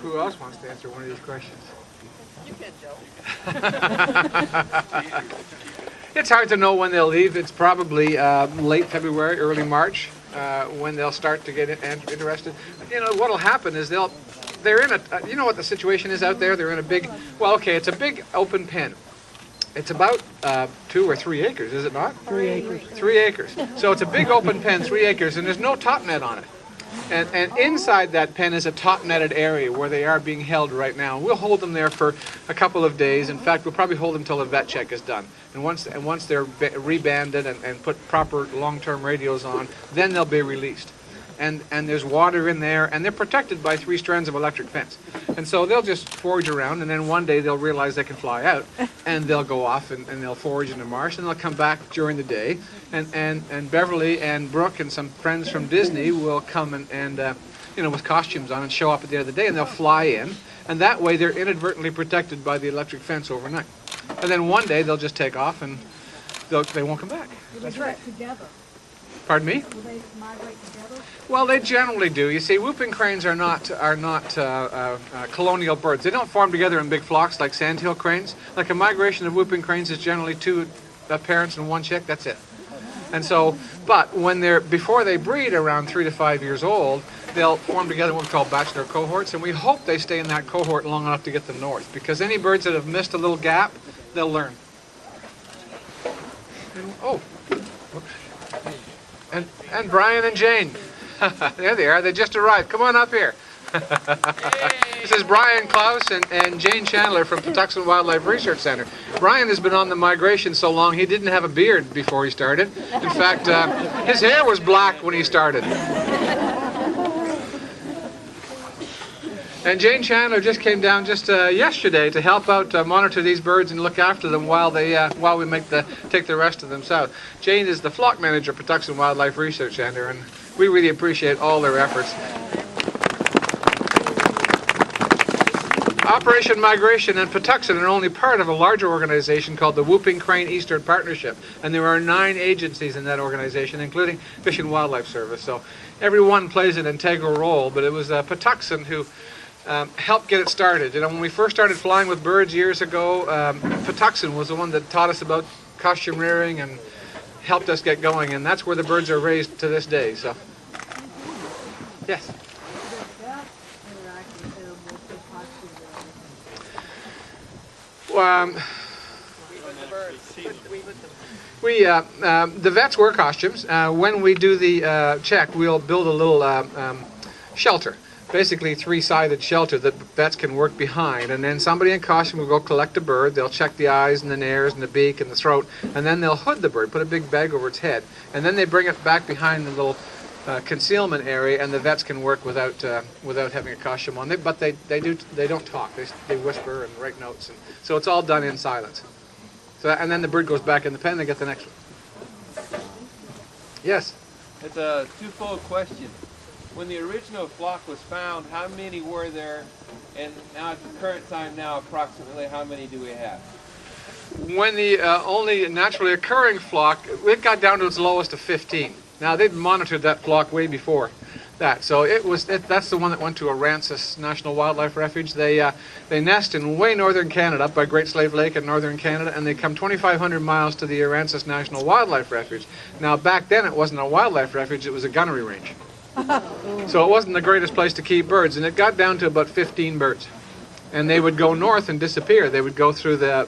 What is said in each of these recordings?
Who else wants to answer one of these questions? You can, Joe. It's hard to know when they'll leave. It's probably late February, early March when they'll start to get interested. You know, what'll happen is they're in a, you know what the situation is out there? They're in a big, well, okay, it's a big open pen. It's about 2 or 3 acres, is it not? 3 acres. 3 acres. So it's a big open pen, 3 acres, and there's no top net on it. And inside that pen is a top netted area where they are being held right now. We'll hold them there for a couple of days. In fact, we'll probably hold them until the vet check is done. And once they're rebanded and put proper long-term radios on, then they'll be released. And there's water in there, and they're protected by 3 strands of electric fence. And so they'll just forage around, and then one day they'll realize they can fly out, and they'll go off and they'll forage in the marsh, and they'll come back during the day. And Beverly and Brooke and some friends from Disney will come and you know, with costumes on and show up at the end of the day, and they'll fly in, and that way they're inadvertently protected by the electric fence overnight. And then one day they'll just take off, and they won't come back. That's right. Together. Pardon me? Will they migrate together? Well, they generally do. You see, whooping cranes are not colonial birds. They don't form together in big flocks like sandhill cranes. Like a migration of whooping cranes is generally 2 parents and 1 chick. That's it. And so, but before they breed around 3 to 5 years old, they'll form together what we call bachelor cohorts, and we hope they stay in that cohort long enough to get them north. Because any birds that have missed a little gap, they'll learn. And Brian and Jane. There they are. They just arrived. Come on up here. This is Brian Klaus and Jane Chandler from Patuxent Wildlife Research Center. Brian has been on the migration so long he didn't have a beard before he started. In fact, his hair was black when he started. And Jane Chandler just came down just yesterday to help out monitor these birds and look after them while we take the rest of them south. Jane is the flock manager at Patuxent Wildlife Research Center, and we really appreciate all their efforts. Operation Migration and Patuxent are only part of a larger organization called the Whooping Crane Eastern Partnership, and there are 9 agencies in that organization, including Fish and Wildlife Service. So everyone plays an integral role, but it was Patuxent who helped get it started. You know, when we first started flying with birds years ago, Patuxent was the one that taught us about costume rearing and helped us get going, and that's where the birds are raised to this day. So, yes. The vets wear costumes. When we do the check, we'll build a little shelter. Basically 3-sided shelter that vets can work behind, and then somebody in costume will go collect a bird. They'll check the eyes and the nares and the beak and the throat, and then they'll hood the bird, put a big bag over its head, and then they bring it back behind the little concealment area, and the vets can work without having a costume on. But they don't talk. They whisper and write notes, and so it's all done in silence. So and then the bird goes back in the pen. They get the next one. Yes. It's a twofold question. When the original flock was found, how many were there? And now at the current time now, approximately how many do we have? When the only naturally occurring flock, it got down to its lowest of 15. Now they'd monitored that flock way before that, so that's the one that went to Aransas National Wildlife Refuge. They nest in way northern Canada, up by Great Slave Lake in northern Canada, and they come 2,500 miles to the Aransas National Wildlife Refuge. Now back then it wasn't a wildlife refuge; it was a gunnery range. So it wasn't the greatest place to keep birds, and it got down to about 15 birds. And they would go north and disappear. They would go through the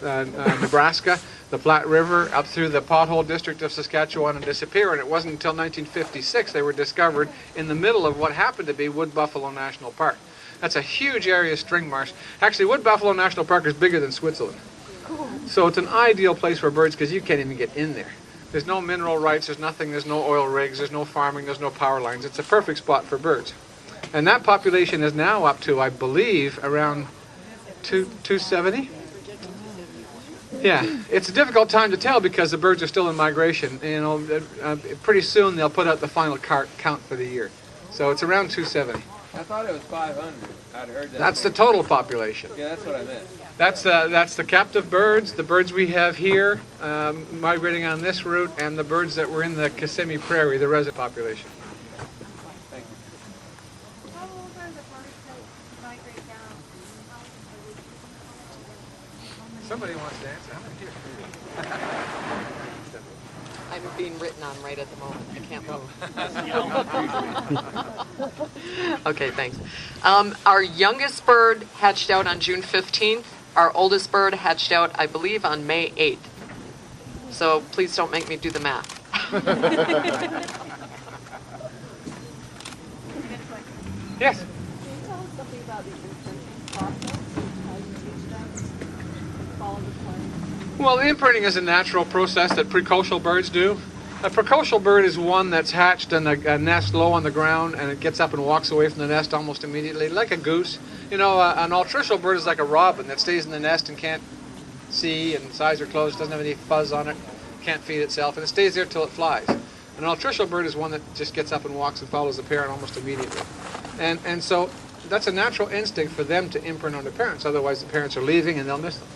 Nebraska, the Platte River, up through the Pothole District of Saskatchewan and disappear. And it wasn't until 1956 they were discovered in the middle of what happened to be Wood Buffalo National Park. That's a huge area of string marsh. Actually, Wood Buffalo National Park is bigger than Switzerland. So it's an ideal place for birds because you can't even get in there. There's no mineral rights, there's nothing, there's no oil rigs, there's no farming, there's no power lines. It's a perfect spot for birds. And that population is now up to, I believe, around 270? Yeah, it's a difficult time to tell because the birds are still in migration. You know, pretty soon they'll put out the final count for the year. So it's around 270. I thought it was 500. I'd heard that. That's the total population. Yeah, that's what I meant. That's the captive birds, the birds we have here migrating on this route, and the birds that were in the Kissimmee Prairie, the resident population. Thank you. How old are the birds that migrate down Somebody wants to answer. How many here? I'm being written on right at the moment. I can't move. Okay, thanks. Our youngest bird hatched out on June 15th. Our oldest bird hatched out, I believe, on May 8th. So please don't make me do the math. Yes. Can you tell us something about the imprinting process? How you teach them to follow the plan? Well, the imprinting is a natural process that precocial birds do. A precocial bird is one that's hatched in a nest low on the ground, and it gets up and walks away from the nest almost immediately, like a goose. You know, an altricial bird is like a robin that stays in the nest and can't see, and its eyes are closed, doesn't have any fuzz on it, can't feed itself, and it stays there till it flies. An altricial bird is one that just gets up and walks and follows the parent almost immediately. And so that's a natural instinct for them to imprint on their parents, otherwise the parents are leaving and they'll miss them.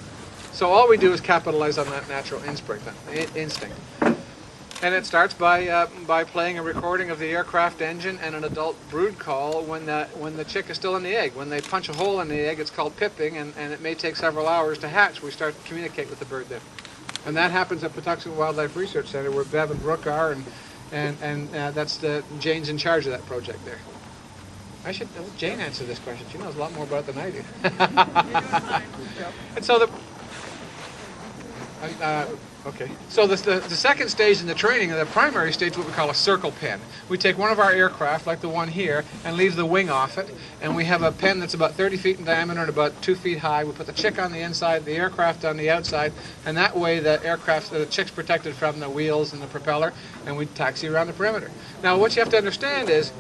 So all we do is capitalize on that natural instinct. And it starts by playing a recording of the aircraft engine and an adult brood call when the chick is still in the egg. When they punch a hole in the egg, it's called pipping, and it may take several hours to hatch. We start to communicate with the bird then. And that happens at Patuxent Wildlife Research Center, where Bev and Brooke are, and that's Jane's in charge of that project there. I should let Jane answer this question. She knows a lot more about it than I do. And so okay. So the second stage in the training, the primary stage, is what we call a circle pen. We take one of our aircraft, like the one here, and leave the wing off it, and we have a pen that's about 30 feet in diameter and about 2 feet high. We put the chick on the inside, the aircraft on the outside, and that way the chick's protected from the wheels and the propeller, and we taxi around the perimeter. Now, what you have to understand is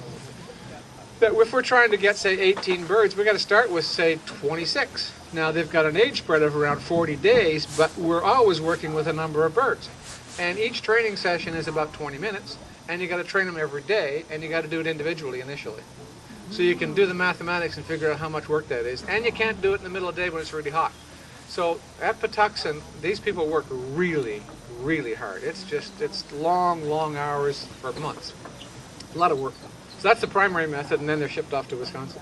that if we're trying to get, say, 18 birds, we've got to start with, say, 26. Now, they've got an age spread of around 40 days, but we're always working with a number of birds. And each training session is about 20 minutes, and you got to train them every day, and you got to do it individually initially. So you can do the mathematics and figure out how much work that is. And you can't do it in the middle of the day when it's really hot. So at Patuxent, these people work really, really hard. It's long, long hours for months. A lot of work. So that's the primary method, and then they're shipped off to Wisconsin.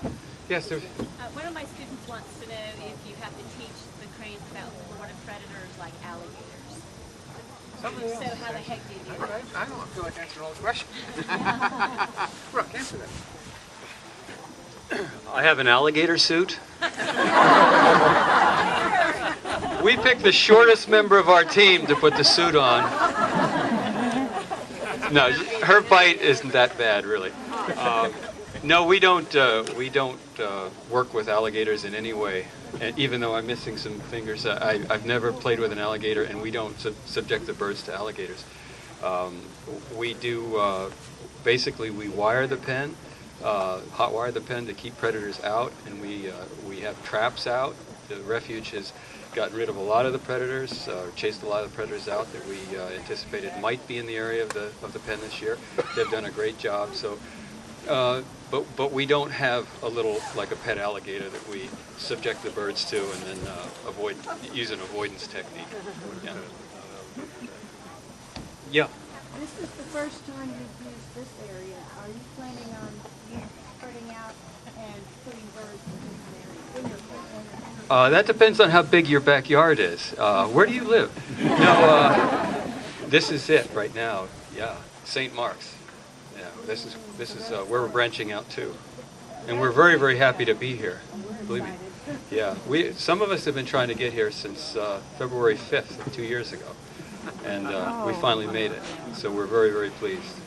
Yes, there's... One of my students wants to know if you have to teach the cranes about thwarted predators like alligators. So how the heck do you do that? I don't feel like answering all the questions. Brooke, answer that. I have an alligator suit. We picked the shortest member of our team to put the suit on. No, her bite isn't that bad, really. No, we don't work with alligators in any way. And even though I'm missing some fingers, I've never played with an alligator, and we don't subject the birds to alligators. We do, basically we wire the pen, hot wire the pen to keep predators out, and we have traps out. The refuge has gotten rid of a lot of the predators, chased a lot of the predators out that we anticipated might be in the area of the pen this year. They've done a great job. So, but we don't have a little, like a pet alligator that we subject the birds to and then use an avoidance technique. Yeah. Yeah. This is the first time you've used this area. Are you planning on spreading out and putting birds in this area? That depends on how big your backyard is. Where do you live? No, this is it right now. Yeah, St. Mark's. Yeah, this is where we're branching out to, and we're very, very happy to be here. Believe me. Yeah, some of us have been trying to get here since February 5th, 2 years ago, and we finally made it. So we're very, very pleased.